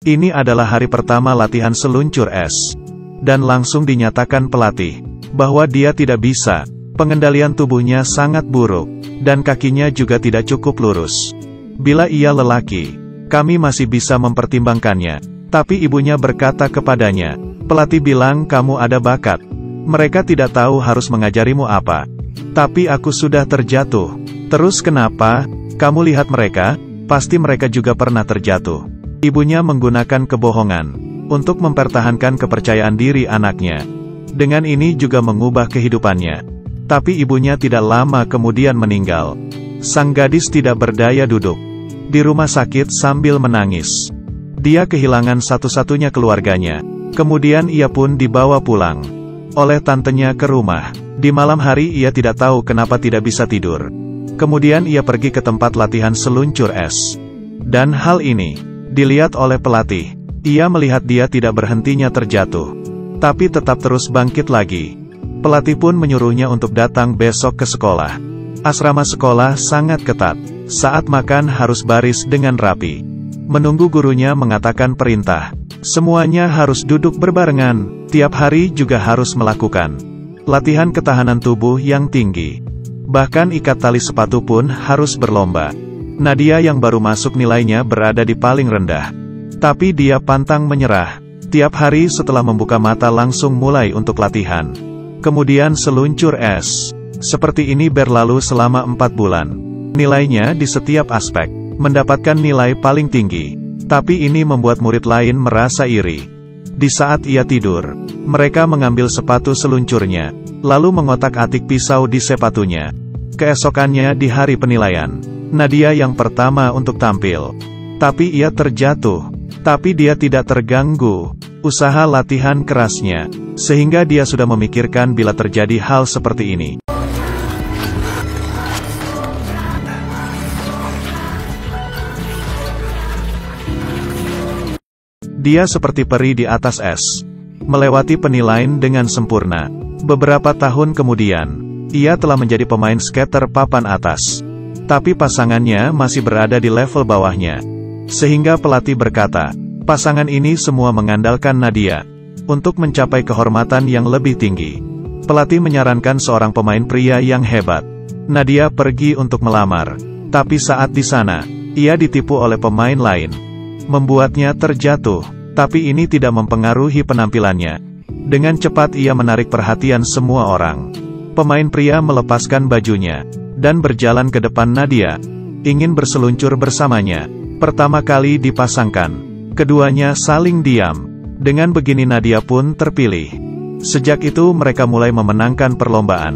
Ini adalah hari pertama latihan seluncur es. Dan langsung dinyatakan pelatih bahwa dia tidak bisa, pengendalian tubuhnya sangat buruk, dan kakinya juga tidak cukup lurus. Bila ia lelaki, kami masih bisa mempertimbangkannya. Tapi ibunya berkata kepadanya, pelatih bilang kamu ada bakat. Mereka tidak tahu harus mengajarimu apa. Tapi aku sudah terjatuh. Terus kenapa? Kamu lihat mereka, pasti mereka juga pernah terjatuh. Ibunya menggunakan kebohongan untuk mempertahankan kepercayaan diri anaknya. Dengan ini juga mengubah kehidupannya. Tapi ibunya tidak lama kemudian meninggal. Sang gadis tidak berdaya duduk di rumah sakit sambil menangis. Dia kehilangan satu-satunya keluarganya. Kemudian ia pun dibawa pulang oleh tantenya ke rumah. Di malam hari ia tidak tahu kenapa tidak bisa tidur. Kemudian ia pergi ke tempat latihan seluncur es. Dan hal ini dilihat oleh pelatih. Ia melihat dia tidak berhentinya terjatuh, tapi tetap terus bangkit lagi. Pelatih pun menyuruhnya untuk datang besok ke sekolah. Asrama sekolah sangat ketat. Saat makan harus baris dengan rapi. Menunggu gurunya mengatakan perintah. Semuanya harus duduk berbarengan. Tiap hari juga harus melakukan latihan ketahanan tubuh yang tinggi. Bahkan ikat tali sepatu pun harus berlomba. Nadia yang baru masuk nilainya berada di paling rendah. Tapi dia pantang menyerah. Tiap hari setelah membuka mata langsung mulai untuk latihan. Kemudian seluncur es. Seperti ini berlalu selama 4 bulan. Nilainya di setiap aspek mendapatkan nilai paling tinggi. Tapi ini membuat murid lain merasa iri. Di saat ia tidur, mereka mengambil sepatu seluncurnya, lalu mengotak-atik pisau di sepatunya. Keesokannya di hari penilaian, Nadia yang pertama untuk tampil. Tapi ia terjatuh. Tapi dia tidak terganggu usaha latihan kerasnya, sehingga dia sudah memikirkan bila terjadi hal seperti ini. Dia seperti peri di atas es, melewati penilaian dengan sempurna. Beberapa tahun kemudian, ia telah menjadi pemain skater papan atas. Tapi pasangannya masih berada di level bawahnya. Sehingga pelatih berkata, pasangan ini semua mengandalkan Nadia untuk mencapai kehormatan yang lebih tinggi. Pelatih menyarankan seorang pemain pria yang hebat. Nadia pergi untuk melamar. Tapi saat di sana, ia ditipu oleh pemain lain, membuatnya terjatuh. Tapi ini tidak mempengaruhi penampilannya. Dengan cepat ia menarik perhatian semua orang. Pemain pria melepaskan bajunya dan berjalan ke depan Nadia, ingin berseluncur bersamanya. Pertama kali dipasangkan, keduanya saling diam. Dengan begini Nadia pun terpilih. Sejak itu mereka mulai memenangkan perlombaan.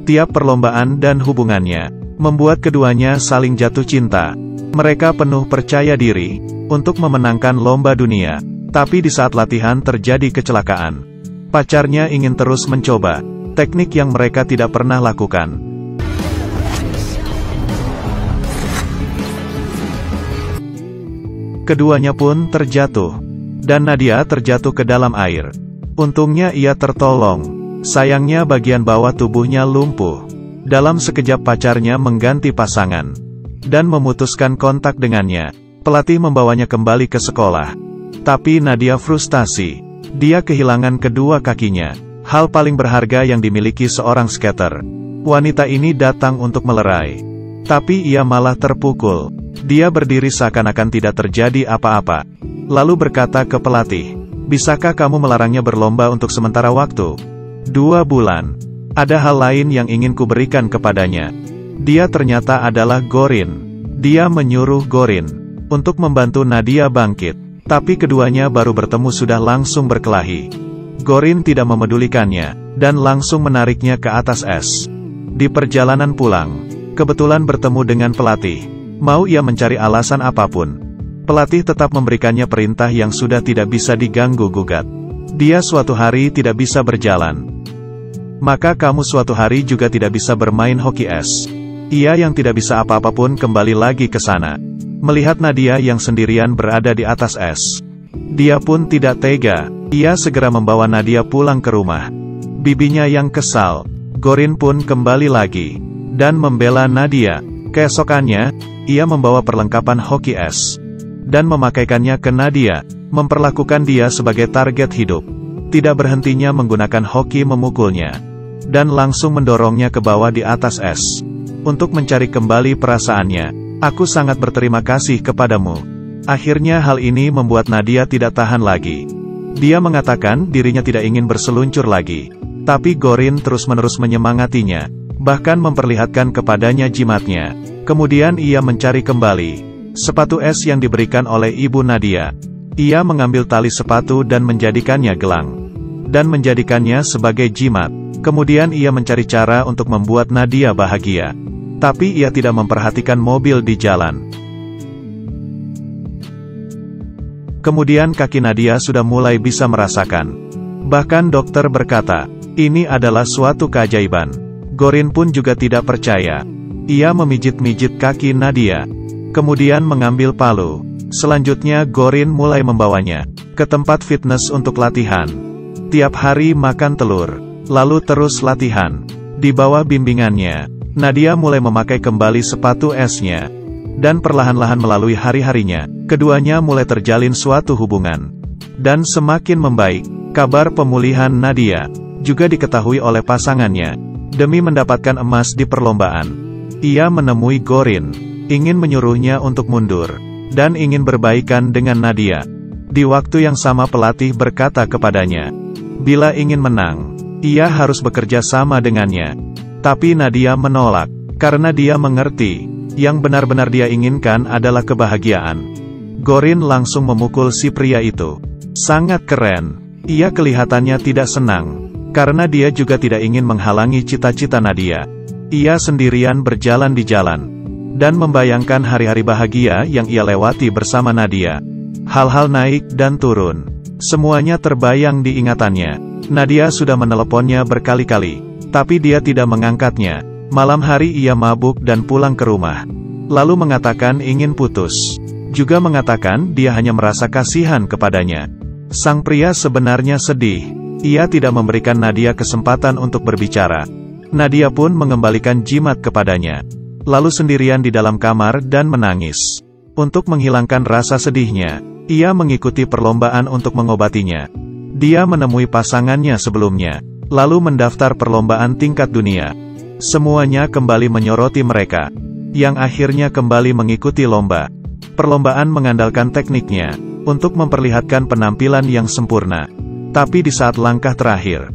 Tiap perlombaan dan hubungannya membuat keduanya saling jatuh cinta. Mereka penuh percaya diri untuk memenangkan lomba dunia. Tapi di saat latihan terjadi kecelakaan. Pacarnya ingin terus mencoba teknik yang mereka tidak pernah lakukan. Keduanya pun terjatuh, dan Nadia terjatuh ke dalam air. Untungnya ia tertolong. Sayangnya bagian bawah tubuhnya lumpuh. Dalam sekejap pacarnya mengganti pasangan dan memutuskan kontak dengannya. Pelatih membawanya kembali ke sekolah. Tapi Nadia frustasi. Dia kehilangan kedua kakinya, hal paling berharga yang dimiliki seorang skater. Wanita ini datang untuk melerai, tapi ia malah terpukul. Dia berdiri seakan-akan tidak terjadi apa-apa, lalu berkata ke pelatih, bisakah kamu melarangnya berlomba untuk sementara waktu? 2 bulan. Ada hal lain yang ingin kuberikan kepadanya. Dia ternyata adalah Gorin. Dia menyuruh Gorin untuk membantu Nadia bangkit. Tapi keduanya baru bertemu sudah langsung berkelahi. Gorin tidak memedulikannya, dan langsung menariknya ke atas es. Di perjalanan pulang, kebetulan bertemu dengan pelatih. Mau ia mencari alasan apapun, pelatih tetap memberikannya perintah yang sudah tidak bisa diganggu-gugat. Dia suatu hari tidak bisa berjalan. Maka kamu suatu hari juga tidak bisa bermain hoki es. Ia yang tidak bisa apa-apa pun kembali lagi ke sana. Melihat Nadia yang sendirian berada di atas es, dia pun tidak tega. Ia segera membawa Nadia pulang ke rumah. Bibinya yang kesal, Gorin pun kembali lagi dan membela Nadia. Keesokannya, ia membawa perlengkapan hoki es dan memakaikannya ke Nadia. memperlakukan dia sebagai target hidup. Tidak berhentinya menggunakan hoki memukulnya, dan langsung mendorongnya ke bawah di atas es. Untuk mencari kembali perasaannya, aku sangat berterima kasih kepadamu. Akhirnya hal ini membuat Nadia tidak tahan lagi. Dia mengatakan dirinya tidak ingin berseluncur lagi. Tapi Gorin terus-menerus menyemangatinya, bahkan memperlihatkan kepadanya jimatnya. Kemudian ia mencari kembali sepatu es yang diberikan oleh ibu Nadia. Ia mengambil tali sepatu dan menjadikannya gelang, dan menjadikannya sebagai jimat. Kemudian ia mencari cara untuk membuat Nadia bahagia. Tapi ia tidak memperhatikan mobil di jalan. Kemudian kaki Nadia sudah mulai bisa merasakan. Bahkan dokter berkata, ini adalah suatu keajaiban. Gorin pun juga tidak percaya. Ia memijit-mijit kaki Nadia, kemudian mengambil palu. Selanjutnya Gorin mulai membawanya ke tempat fitness untuk latihan. Tiap hari makan telur, lalu terus latihan. Di bawah bimbingannya, Nadia mulai memakai kembali sepatu esnya. Dan perlahan-lahan melalui hari-harinya, keduanya mulai terjalin suatu hubungan. Dan semakin membaik. Kabar pemulihan Nadia juga diketahui oleh pasangannya. Demi mendapatkan emas di perlombaan, ia menemui Gorin, ingin menyuruhnya untuk mundur, dan ingin berbaikan dengan Nadia. Di waktu yang sama pelatih berkata kepadanya, bila ingin menang, ia harus bekerja sama dengannya. Tapi Nadia menolak, karena dia mengerti, yang benar-benar dia inginkan adalah kebahagiaan. Gorin langsung memukul si pria itu. Sangat keren. Ia kelihatannya tidak senang, karena dia juga tidak ingin menghalangi cita-cita Nadia. Ia sendirian berjalan di jalan, dan membayangkan hari-hari bahagia yang ia lewati bersama Nadia. Hal-hal naik dan turun, semuanya terbayang di ingatannya. Nadia sudah meneleponnya berkali-kali, tapi dia tidak mengangkatnya. Malam hari ia mabuk dan pulang ke rumah, lalu mengatakan ingin putus. Juga mengatakan dia hanya merasa kasihan kepadanya. Sang pria sebenarnya sedih. Ia tidak memberikan Nadia kesempatan untuk berbicara. Nadia pun mengembalikan jimat kepadanya, lalu sendirian di dalam kamar dan menangis. Untuk menghilangkan rasa sedihnya, ia mengikuti perlombaan untuk mengobatinya. Dia menemui pasangannya sebelumnya, lalu mendaftar perlombaan tingkat dunia. Semuanya kembali menyoroti mereka, yang akhirnya kembali mengikuti lomba. Perlombaan mengandalkan tekniknya, untuk memperlihatkan penampilan yang sempurna. Tapi di saat langkah terakhir,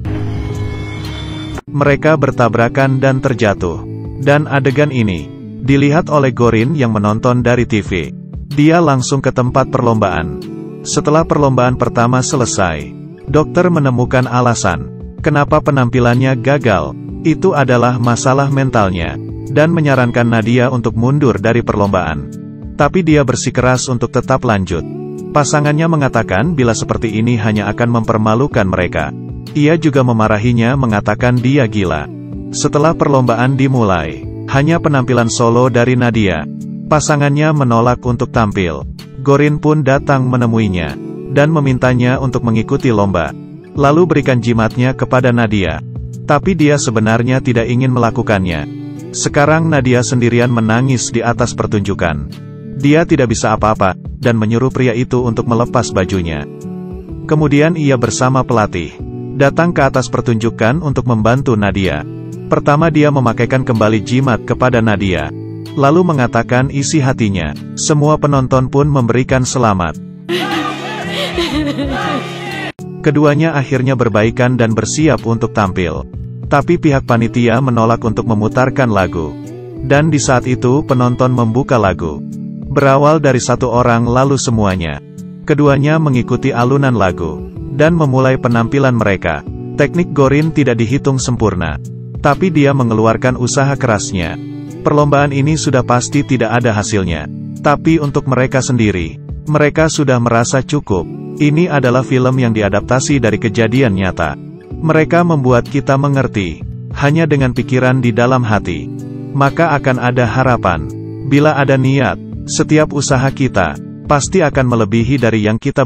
mereka bertabrakan dan terjatuh. Dan adegan ini dilihat oleh Gorin yang menonton dari TV. Dia langsung ke tempat perlombaan. Setelah perlombaan pertama selesai, dokter menemukan alasan kenapa penampilannya gagal. Itu adalah masalah mentalnya, dan menyarankan Nadia untuk mundur dari perlombaan. Tapi dia bersikeras untuk tetap lanjut. Pasangannya mengatakan bila seperti ini hanya akan mempermalukan mereka. Ia juga memarahinya, mengatakan dia gila. Setelah perlombaan dimulai, hanya penampilan solo dari Nadia. Pasangannya menolak untuk tampil. Gorin pun datang menemuinya, dan memintanya untuk mengikuti lomba. Lalu berikan jimatnya kepada Nadia. Tapi dia sebenarnya tidak ingin melakukannya. Sekarang Nadia sendirian menangis di atas pertunjukan. Dia tidak bisa apa-apa, dan menyuruh pria itu untuk melepas bajunya. Kemudian ia bersama pelatih datang ke atas pertunjukan untuk membantu Nadia. Pertama dia memakaikan kembali jimat kepada Nadia, lalu mengatakan isi hatinya. Semua penonton pun memberikan selamat. Keduanya akhirnya berbaikan dan bersiap untuk tampil. Tapi pihak panitia menolak untuk memutarkan lagu. Dan di saat itu penonton membuka lagu. Berawal dari satu orang lalu semuanya. Keduanya mengikuti alunan lagu, dan memulai penampilan mereka. Teknik Gorin tidak dihitung sempurna, tapi dia mengeluarkan usaha kerasnya. Perlombaan ini sudah pasti tidak ada hasilnya. Tapi untuk mereka sendiri, mereka sudah merasa cukup. Ini adalah film yang diadaptasi dari kejadian nyata. Mereka membuat kita mengerti, hanya dengan pikiran di dalam hati, maka akan ada harapan. Bila ada niat, setiap usaha kita pasti akan melebihi dari yang kita